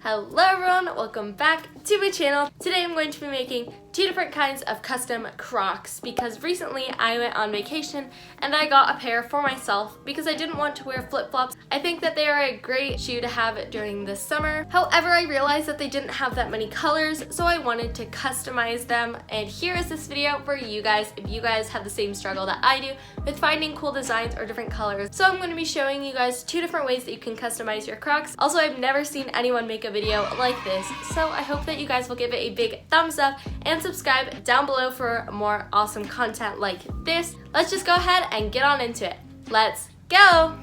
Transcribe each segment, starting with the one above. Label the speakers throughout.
Speaker 1: Hello everyone, welcome back to my channel. Today I'm going to be making two different kinds of custom Crocs because recently I went on vacation and I got a pair for myself because I didn't want to wear flip-flops. I think that they are a great shoe to have during the summer. However, I realized that they didn't have that many colors, so I wanted to customize them, and here is this video for you guys if you guys have the same struggle that I do with finding cool designs or different colors. So I'm going to be showing you guys two different ways that you can customize your Crocs. Also, I've never seen anyone make a video like this, so I hope that you guys will give it a big thumbs up and subscribe down below for more awesome content like this. Let's just go ahead and get on into it. Let's go!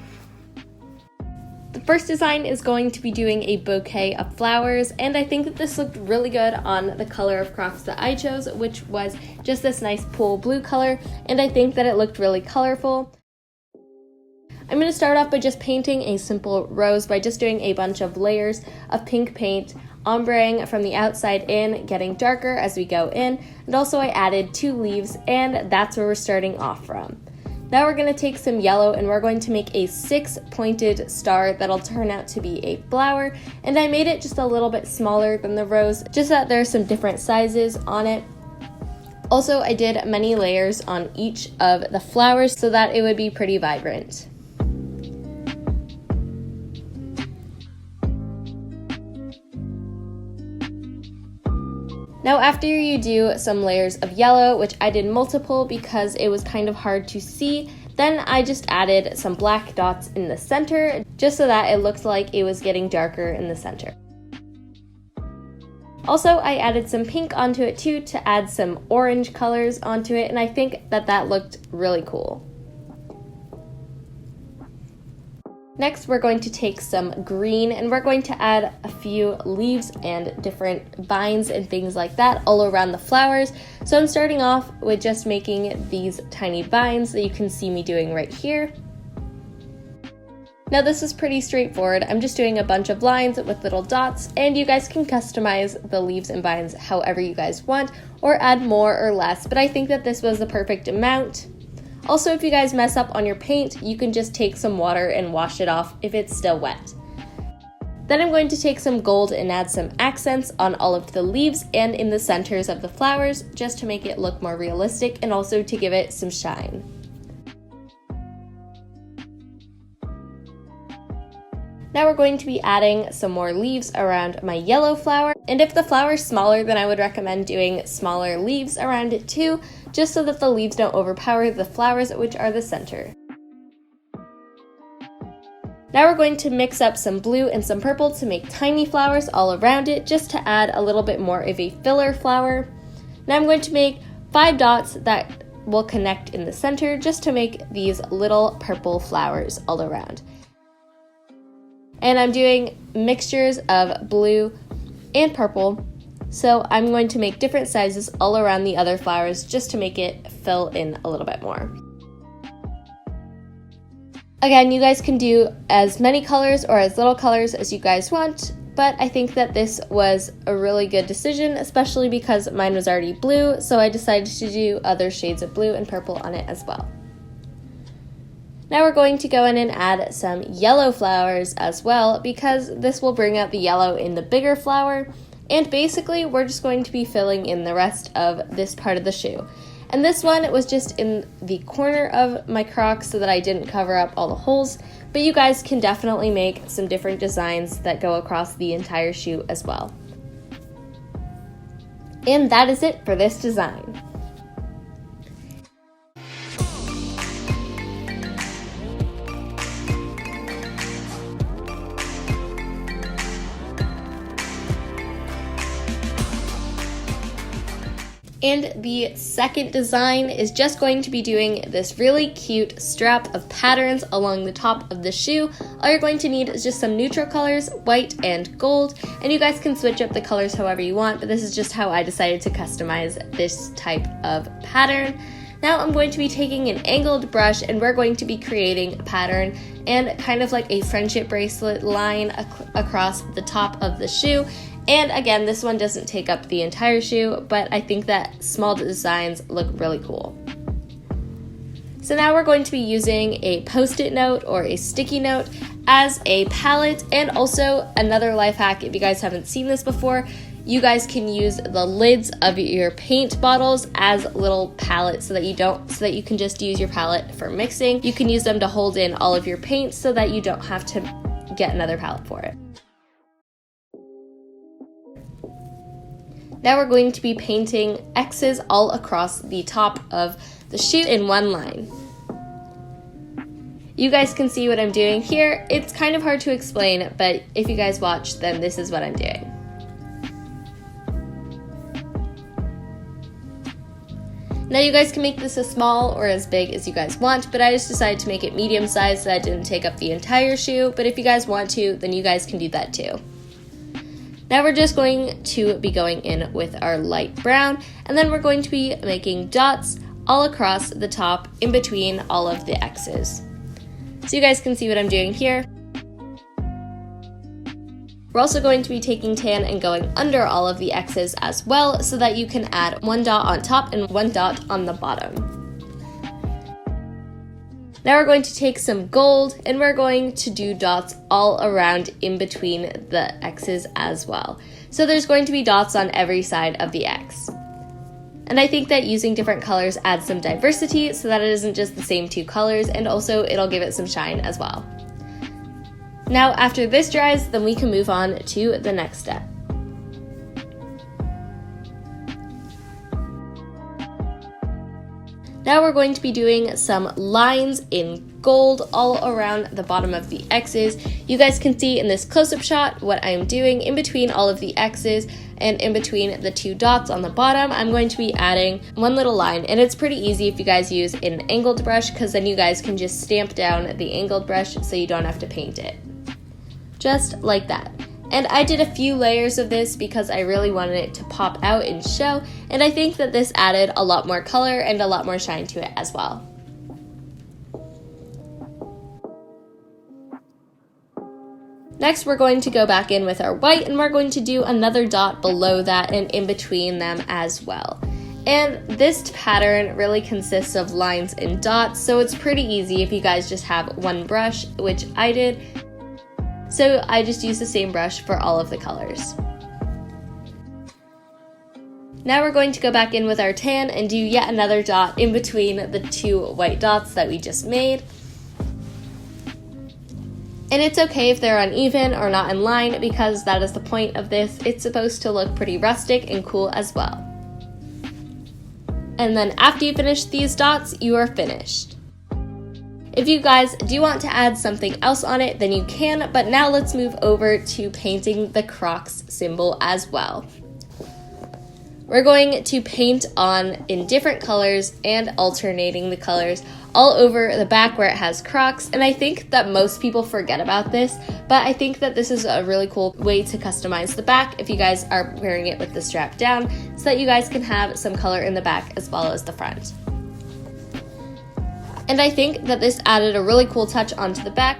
Speaker 1: The first design is going to be doing a bouquet of flowers, and I think that this looked really good on the color of Crocs that I chose, which was just this nice pool blue color, and I think that it looked really colorful. I'm going to start off by just painting a simple rose by just doing a bunch of layers of pink paint, ombreing from the outside in, getting darker as we go in, and also I added 2 leaves, and that's where we're starting off from. Now we're going to take some yellow and we're going to make a 6-pointed star that'll turn out to be a flower, and I made it just a little bit smaller than the rose, just that there's some different sizes on it. Also, I did many layers on each of the flowers so that it would be pretty vibrant. Now after you do some layers of yellow, which I did multiple because it was kind of hard to see, then I just added some black dots in the center just so that it looked like it was getting darker in the center. Also, I added some pink onto it too to add some orange colors onto it, and I think that that looked really cool. Next, we're going to take some green and we're going to add a few leaves and different vines and things like that all around the flowers. So I'm starting off with just making these tiny vines that you can see me doing right here. Now this is pretty straightforward. I'm just doing a bunch of lines with little dots, and you guys can customize the leaves and vines however you guys want or add more or less, but I think that this was the perfect amount. Also, if you guys mess up on your paint, you can just take some water and wash it off if it's still wet. Then I'm going to take some gold and add some accents on all of the leaves and in the centers of the flowers just to make it look more realistic and also to give it some shine. Now we're going to be adding some more leaves around my yellow flower, and if the flower is smaller, then I would recommend doing smaller leaves around it too, just so that the leaves don't overpower the flowers, which are the center. Now we're going to mix up some blue and some purple to make tiny flowers all around it, just to add a little bit more of a filler flower. Now I'm going to make 5 dots that will connect in the center, just to make these little purple flowers all around. And I'm doing mixtures of blue and purple, so I'm going to make different sizes all around the other flowers just to make it fill in a little bit more. Again, you guys can do as many colors or as little colors as you guys want, but I think that this was a really good decision, especially because mine was already blue, so I decided to do other shades of blue and purple on it as well. Now we're going to go in and add some yellow flowers as well, because this will bring out the yellow in the bigger flower, and basically we're just going to be filling in the rest of this part of the shoe. And this one was just in the corner of my Crocs so that I didn't cover up all the holes, but you guys can definitely make some different designs that go across the entire shoe as well. And that is it for this design. And the second design is just going to be doing this really cute strap of patterns along the top of the shoe. All you're going to need is just some neutral colors, white and gold, and you guys can switch up the colors however you want, but this is just how I decided to customize this type of pattern. Now I'm going to be taking an angled brush and we're going to be creating a pattern and kind of like a friendship bracelet line across the top of the shoe. And again, this one doesn't take up the entire shoe, but I think that small designs look really cool. So now we're going to be using a Post-it note or a sticky note as a palette. And also another life hack, if you guys haven't seen this before, you guys can use the lids of your paint bottles as little palettes so that you can just use your palette for mixing. You can use them to hold in all of your paint so that you don't have to get another palette for it. Now we're going to be painting X's all across the top of the shoe in one line. You guys can see what I'm doing here. It's kind of hard to explain, but if you guys watch, then this is what I'm doing. Now you guys can make this as small or as big as you guys want, but I just decided to make it medium size so that it didn't take up the entire shoe, but if you guys want to, then you guys can do that too. Now we're just going to be going in with our light brown, and then we're going to be making dots all across the top in between all of the X's. So you guys can see what I'm doing here. We're also going to be taking tan and going under all of the X's as well so that you can add one dot on top and one dot on the bottom. Now we're going to take some gold and we're going to do dots all around in between the X's as well. So there's going to be dots on every side of the X. And I think that using different colors adds some diversity so that it isn't just the same two colors, and also it'll give it some shine as well. Now after this dries, then we can move on to the next step. Now we're going to be doing some lines in gold all around the bottom of the X's. You guys can see in this close-up shot what I'm doing in between all of the X's, and in between the two dots on the bottom, I'm going to be adding one little line, and it's pretty easy if you guys use an angled brush, because then you guys can just stamp down the angled brush so you don't have to paint it. Just like that. And I did a few layers of this because I really wanted it to pop out and show, and I think that this added a lot more color and a lot more shine to it as well. Next, we're going to go back in with our white, and we're going to do another dot below that and in between them as well. And this pattern really consists of lines and dots, so it's pretty easy if you guys just have one brush, which I did. So I just used the same brush for all of the colors. Now we're going to go back in with our tan and do yet another dot in between the two white dots that we just made. And it's okay if they're uneven or not in line, because that is the point of this. It's supposed to look pretty rustic and cool as well. And then after you finish these dots, you are finished. If you guys do want to add something else on it, then you can, but now let's move over to painting the Crocs symbol as well. We're going to paint on in different colors and alternating the colors all over the back where it has Crocs, and I think that most people forget about this, but I think that this is a really cool way to customize the back if you guys are wearing it with the strap down, so that you guys can have some color in the back as well as the front. And I think that this added a really cool touch onto the back.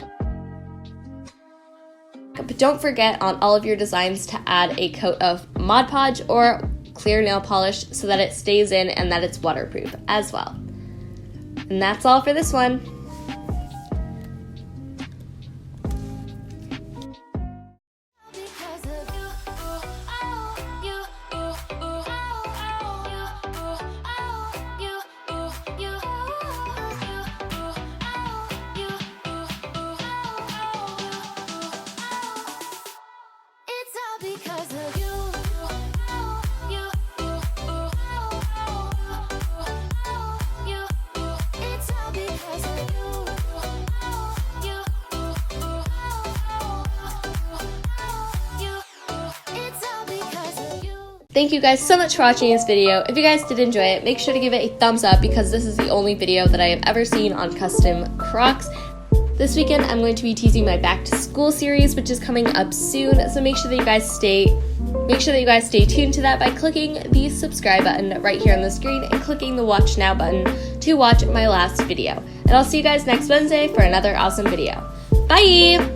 Speaker 1: But don't forget on all of your designs to add a coat of Mod Podge or clear nail polish so that it stays in and that it's waterproof as well. And that's all for this one. Thank you guys so much for watching this video. If you guys did enjoy it, make sure to give it a thumbs up because this is the only video that I have ever seen on custom Crocs. This weekend, I'm going to be teasing my back to school series, which is coming up soon. So make sure that you guys stay tuned to that by clicking the subscribe button right here on the screen and clicking the watch now button to watch my last video. And I'll see you guys next Wednesday for another awesome video. Bye!